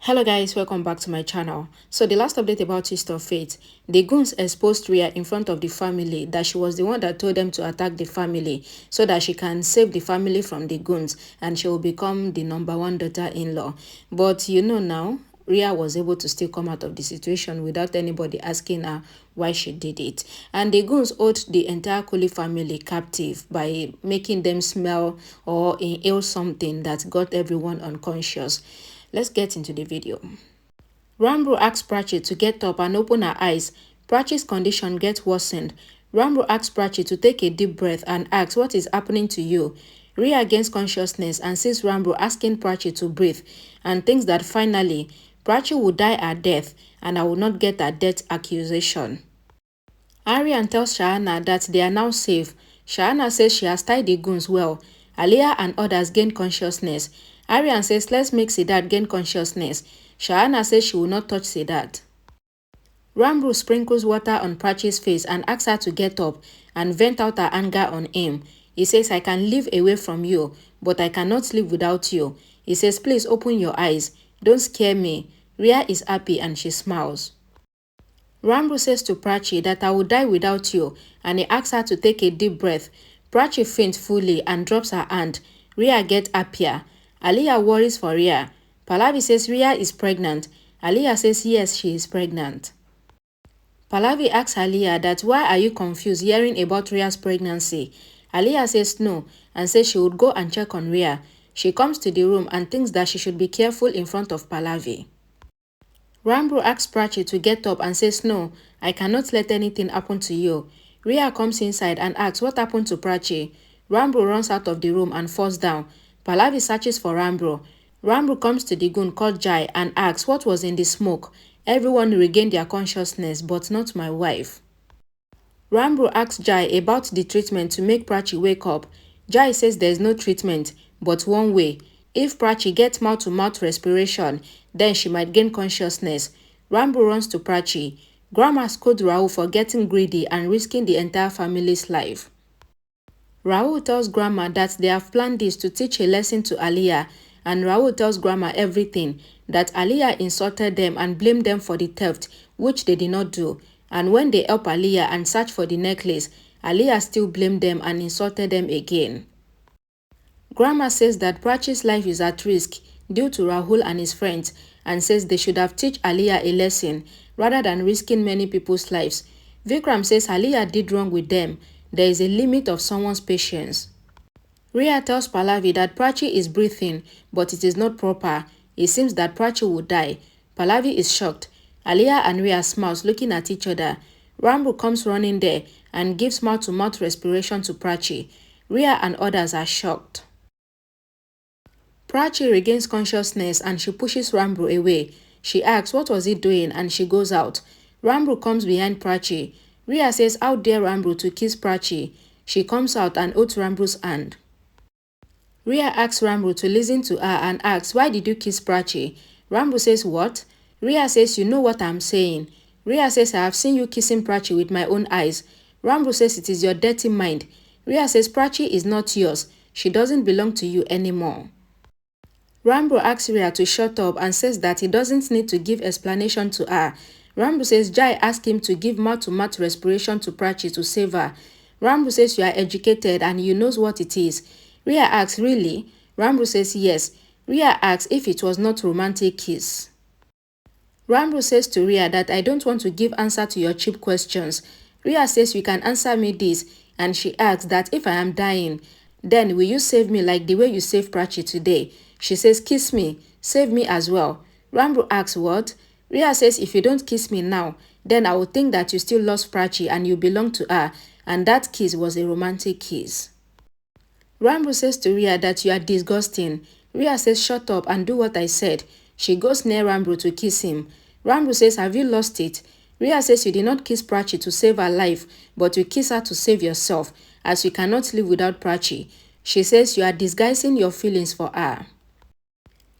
Hello guys, welcome back to my channel. So the last update about Twist of Fate, the goons exposed Rhea in front of the family that she was the one that told them to attack the family so that she can save the family from the goons and she will become the #1 daughter-in-law. But you know now, Rhea was able to still come out of the situation without anybody asking her why she did it. And the goons owed the entire Kuli family captive by making them smell or inhale something that got everyone unconscious. Let's get into the video. Rambo asks Prachi to get up and open her eyes. Prachi's condition gets worsened. Rambo asks Prachi to take a deep breath and asks what is happening to you. Rhea gains consciousness and sees Rambo asking Prachi to breathe and thinks that finally Prachi will die her death and I will not get a death accusation. Aryan tells Shahana that they are now safe. Shahana says she has tied the goons well. Aliyah and others gain consciousness. Aryan says let's make Siddharth gain consciousness. Shahana says she will not touch Siddharth. Rambo sprinkles water on Prachi's face and asks her to get up and vent out her anger on him. He says, I can live away from you, but I cannot live without you. He says, please open your eyes. Don't scare me. Rhea is happy and she smiles. Rambo says to Prachi that I will die without you and he asks her to take a deep breath. Prachi faints fully and drops her hand. Rhea gets happier. Aliyah worries for Rhea. Pallavi says Rhea is pregnant. Aliyah says yes, she is pregnant. Pallavi asks Aliyah that why are you confused hearing about Rhea's pregnancy? Aliyah says no and says she would go and check on Rhea. She comes to the room and thinks that she should be careful in front of Pallavi. Rambo asks Prachi to get up and says no, I cannot let anything happen to you. Rhea comes inside and asks what happened to Prachi. Rambo runs out of the room and falls down. Pallavi searches for Rambo. Rambo comes to the goon called Jai and asks what was in the smoke. Everyone regained their consciousness but not my wife. Rambo asks Jai about the treatment to make Prachi wake up. Jai says there is no treatment but one way. If Prachi gets mouth-to-mouth respiration, then she might gain consciousness. Rambo runs to Prachi. Grandma scolds Rahul for getting greedy and risking the entire family's life. Rahul tells Grandma that they have planned this to teach a lesson to Aliyah, and Rahul tells Grandma everything, that Aliyah insulted them and blamed them for the theft, which they did not do, and when they help Aliyah and search for the necklace, Aliyah still blamed them and insulted them again. Grandma says that Prachi's life is at risk due to Rahul and his friends and says they should have taught Aliyah a lesson rather than risking many people's lives. Vikram says Aliyah did wrong with them. There is a limit of someone's patience. Rhea tells Pallavi that Prachi is breathing, but it is not proper. It seems that Prachi will die. Pallavi is shocked. Aliyah and Rhea smiles looking at each other. Rambo comes running there and gives mouth-to-mouth respiration to Prachi. Rhea and others are shocked. Prachi regains consciousness and she pushes Rambo away. She asks what was he doing and she goes out. Rambo comes behind Prachi. Rhea says how dare Rambo to kiss Prachi. She comes out and holds Rambo's hand. Rhea asks Rambo to listen to her and asks why did you kiss Prachi? Rambo says what? Rhea says you know what I'm saying. Rhea says I have seen you kissing Prachi with my own eyes. Rambo says it is your dirty mind. Rhea says Prachi is not yours. She doesn't belong to you anymore. Rambo asks Rhea to shut up and says that he doesn't need to give explanation to her. Rambo says Jai asked him to give mouth-to-mouth respiration to Prachi to save her. Rambo says you are educated and you knows what it is. Rhea asks really? Rambo says yes. Rhea asks if it was not romantic kiss. Rambo says to Rhea that I don't want to give answer to your cheap questions. Rhea says you can answer me this and she asks that if I am dying, then will you save me like the way you saved Prachi today? She says kiss me, save me as well. Rambo asks what? Rhea says if you don't kiss me now, then I will think that you still lost Prachi and you belong to her, and that kiss was a romantic kiss. Rambo says to Rhea that you are disgusting. Rhea says shut up and do what I said. She goes near Rambo to kiss him. Rambo says have you lost it? Rhea says you did not kiss Prachi to save her life, but you kiss her to save yourself, as you cannot live without Prachi. She says you are disguising your feelings for her.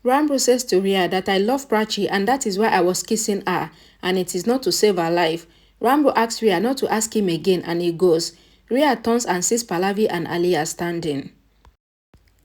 Rambo says to Rhea that I love Prachi and that is why I was kissing her, and it is not to save her life. Rambo asks Rhea not to ask him again and he goes. Rhea turns and sees Pallavi and Aliyah standing.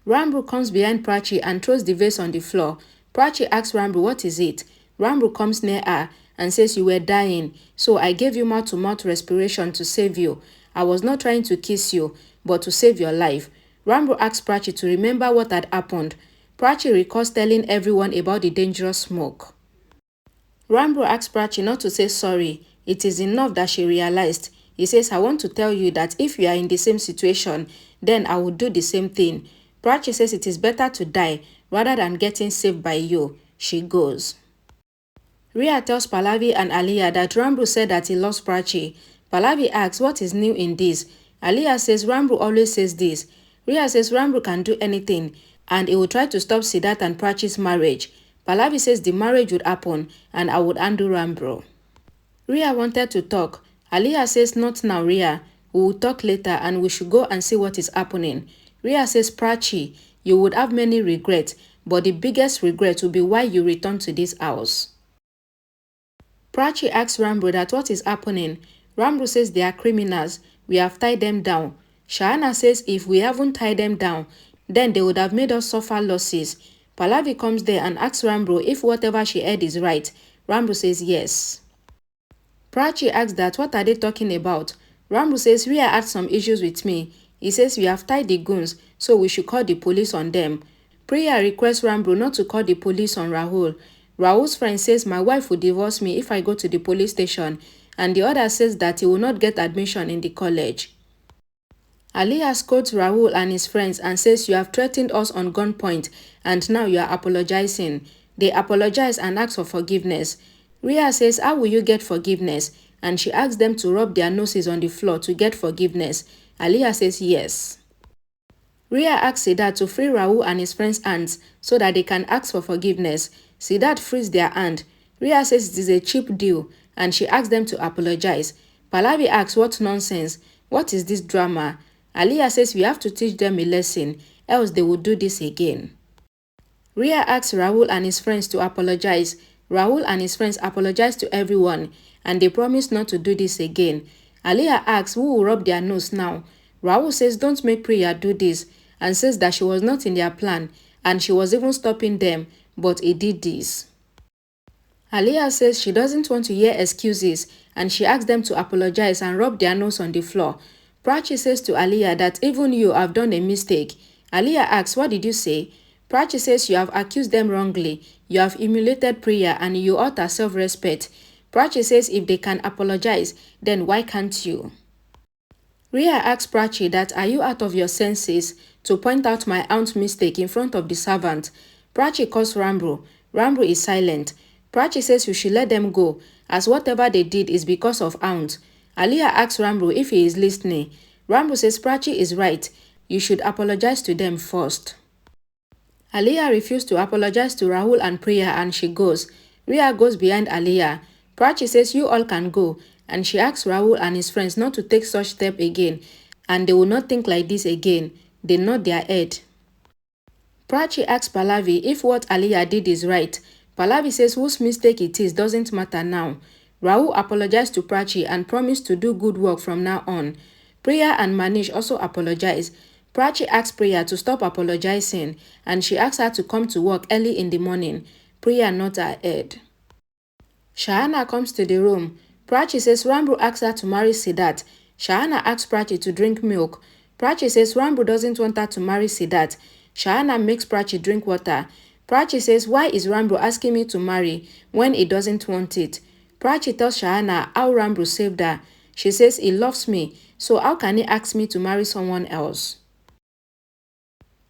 Rambo comes behind Prachi and throws the vase on the floor. Prachi asks Rambo what is it. Rambo comes near her and says you were dying, so I gave you mouth-to-mouth respiration to save you. I was not trying to kiss you, but to save your life. Rambo asks Prachi to remember what had happened. Prachi recalls telling everyone about the dangerous smoke. Rambo asks Prachi not to say sorry. It is enough that she realized. He says, I want to tell you that if you are in the same situation, then I would do the same thing. Prachi says it is better to die rather than getting saved by you. She goes. Rhea tells Pallavi and Aliyah that Rambo said that he loves Prachi. Pallavi asks what is new in this. Aliyah says Rambo always says this. Rhea says Rambo can do anything and he will try to stop Siddharth and Prachi's marriage. Pallavi says the marriage would happen and I would undo Rambo. Rhea wanted to talk. Aliyah says not now, Rhea. We will talk later and we should go and see what is happening. Rhea says Prachi, you would have many regrets, but the biggest regret will be why you returned to this house. Prachi asks Rambo that what is happening. Rambo says they are criminals. We have tied them down. Shahana says if we haven't tied them down, then they would have made us suffer losses. Pallavi comes there and asks Rambo if whatever she heard is right. Rambo says yes. Prachi asks that what are they talking about. Rambo says Rhea had some issues with me. He says we have tied the goons, so we should call the police on them. Priya requests Rambo not to call the police on Rahul. Rahul's friend says my wife will divorce me if I go to the police station, and the other says that he will not get admission in the college. Aliyah scolds Rahul and his friends and says you have threatened us on gunpoint and now you are apologizing. They apologize and ask for forgiveness. Rhea says how will you get forgiveness, and she asks them to rub their noses on the floor to get forgiveness. Aliyah says yes. Rhea asks Siddharth to free Rahul and his friend's hands so that they can ask for forgiveness. Siddharth frees their hand. Rhea says it is a cheap deal and she asks them to apologize. Pallavi asks what nonsense, what is this drama? Aliyah says we have to teach them a lesson, else they will do this again. Rhea asks Rahul and his friends to apologize. Rahul and his friends apologize to everyone and they promise not to do this again. Aliyah asks who will rub their nose now. Rahul says don't make Priya do this and says that she was not in their plan and she was even stopping them, but he did this. Aliyah says she doesn't want to hear excuses and she asks them to apologize and rub their nose on the floor. Prachi says to Aliyah that even you have done a mistake. Aliyah asks, what did you say? Prachi says you have accused them wrongly. You have humiliated Priya and you ought her self-respect. Prachi says if they can apologize, then why can't you? Rhea asks Prachi that are you out of your senses to point out my aunt's mistake in front of the servant. Prachi calls Rambo. Rambo is silent. Prachi says you should let them go as whatever they did is because of aunt. Aliyah asks Rambo if he is listening. Rambo says Prachi is right. You should apologize to them first. Aliyah refused to apologize to Rahul and Priya and she goes. Rhea goes behind Aliyah. Prachi says you all can go and she asks Rahul and his friends not to take such step again and they will not think like this again. They nod their head. Prachi asks Pallavi if what Aliyah did is right. Pallavi says whose mistake it is doesn't matter now. Rahul apologized to Prachi and promised to do good work from now on. Priya and Manish also apologize. Prachi asks Priya to stop apologizing and she asks her to come to work early in the morning. Priya nods her head. Shahana comes to the room. Prachi says Rambo asks her to marry Siddharth. Shahana asks Prachi to drink milk. Prachi says Rambo doesn't want her to marry Siddharth. Shahana makes Prachi drink water. Prachi says why is Rambo asking me to marry when he doesn't want it? Prachi tells Shahana how Rambo saved her. She says he loves me, so how can he ask me to marry someone else?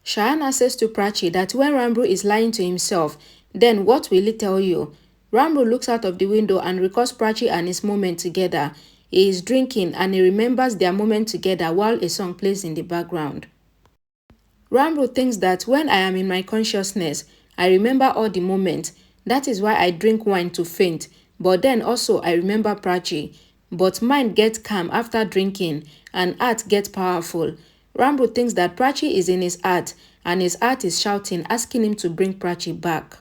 Shahana says to Prachi that when Rambo is lying to himself, then what will he tell you? Rambo looks out of the window and recalls Prachi and his moment together. He is drinking and he remembers their moment together while a song plays in the background. Rambo thinks that when I am in my consciousness, I remember all the moments. That is why I drink wine to faint. But then also I remember Prachi. But mind gets calm after drinking and heart gets powerful. Rambo thinks that Prachi is in his heart and his heart is shouting, asking him to bring Prachi back.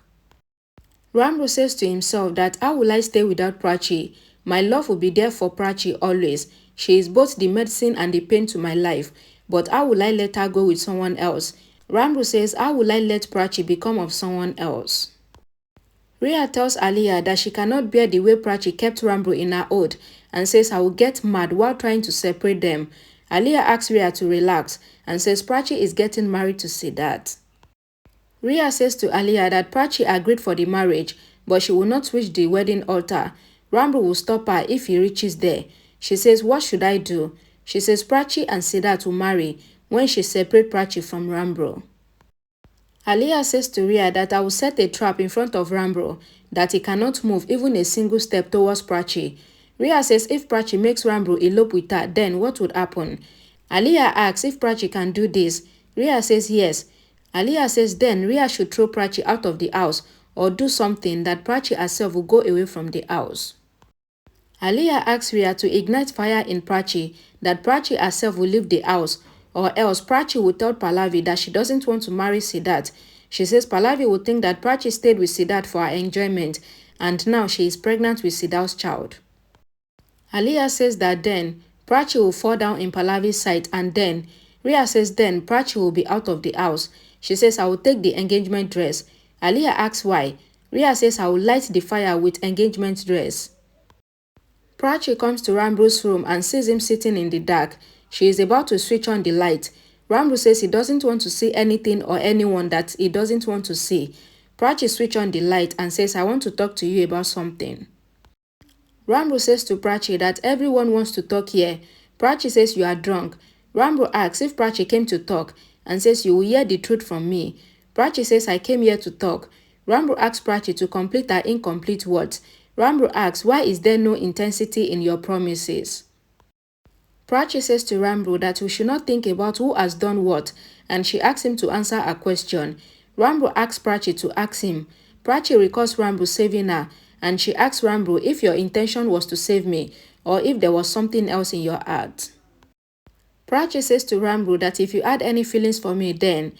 Rambo says to himself that how will I stay without Prachi? My love will be there for Prachi always. She is both the medicine and the pain to my life. But how will I let her go with someone else? Rambo says how will I let Prachi become of someone else? Rhea tells Aliyah that she cannot bear the way Prachi kept Rambo in her hold and says I will get mad while trying to separate them. Aliyah asks Rhea to relax and says Prachi is getting married to Siddharth. Rhea says to Aliyah that Prachi agreed for the marriage, but she will not reach the wedding altar. Rambo will stop her if he reaches there. She says, what should I do? She says Prachi and Siddharth will marry when she separates Prachi from Rambo. Aliyah says to Rhea that I will set a trap in front of Rambo, that he cannot move even a single step towards Prachi. Rhea says if Prachi makes Rambo elope with her, then what would happen? Aliyah asks if Prachi can do this. Rhea says yes. Aliyah says then Rhea should throw Prachi out of the house or do something that Prachi herself will go away from the house. Aliyah asks Rhea to ignite fire in Prachi, that Prachi herself will leave the house, or else Prachi will tell Pallavi that she doesn't want to marry Siddharth. She says Pallavi will think that Prachi stayed with Siddharth for her enjoyment, and now she is pregnant with Siddharth's child. Aliyah says that then Prachi will fall down in Pallavi's sight, and then Rhea says then Prachi will be out of the house. She says I will take the engagement dress. Aliyah asks why. Rhea says I will light the fire with engagement dress. Prachi comes to Rambo's room and sees him sitting in the dark. She is about to switch on the light. Rambo says he doesn't want to see anything or anyone that he doesn't want to see. Prachi switches on the light and says, I want to talk to you about something. Rambo says to Prachi that everyone wants to talk here. Prachi says you are drunk. Rambo asks if Prachi came to talk and says you will hear the truth from me. Prachi says I came here to talk. Rambo asks Prachi to complete her incomplete words. Rambo asks why is there no intensity in your promises? Prachi says to Rambo that we should not think about who has done what, and she asks him to answer a question. Rambo asks Prachi to ask him. Prachi recalls Rambo saving her, and she asks Rambo if your intention was to save me, or if there was something else in your heart. Prachi says to Rambo that if you had any feelings for me then.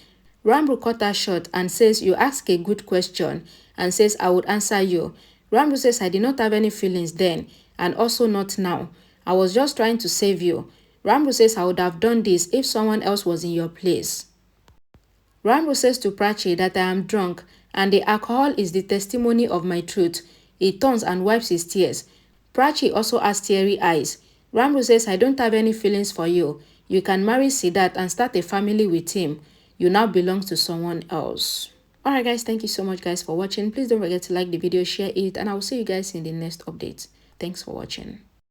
Rambo cut her short and says you ask a good question, and says I would answer you. Rambo says I did not have any feelings then, and also not now. I was just trying to save you. Rambo says I would have done this if someone else was in your place. Rambo says to Prachi that I am drunk, and the alcohol is the testimony of my truth. He turns and wipes his tears. Prachi also has teary eyes. Rambo says I don't have any feelings for you. You can marry Siddharth and start a family with him. You now belong to someone else. Alright guys, thank you so much guys for watching. Please don't forget to like the video, share it, and I will see you guys in the next update. Thanks for watching.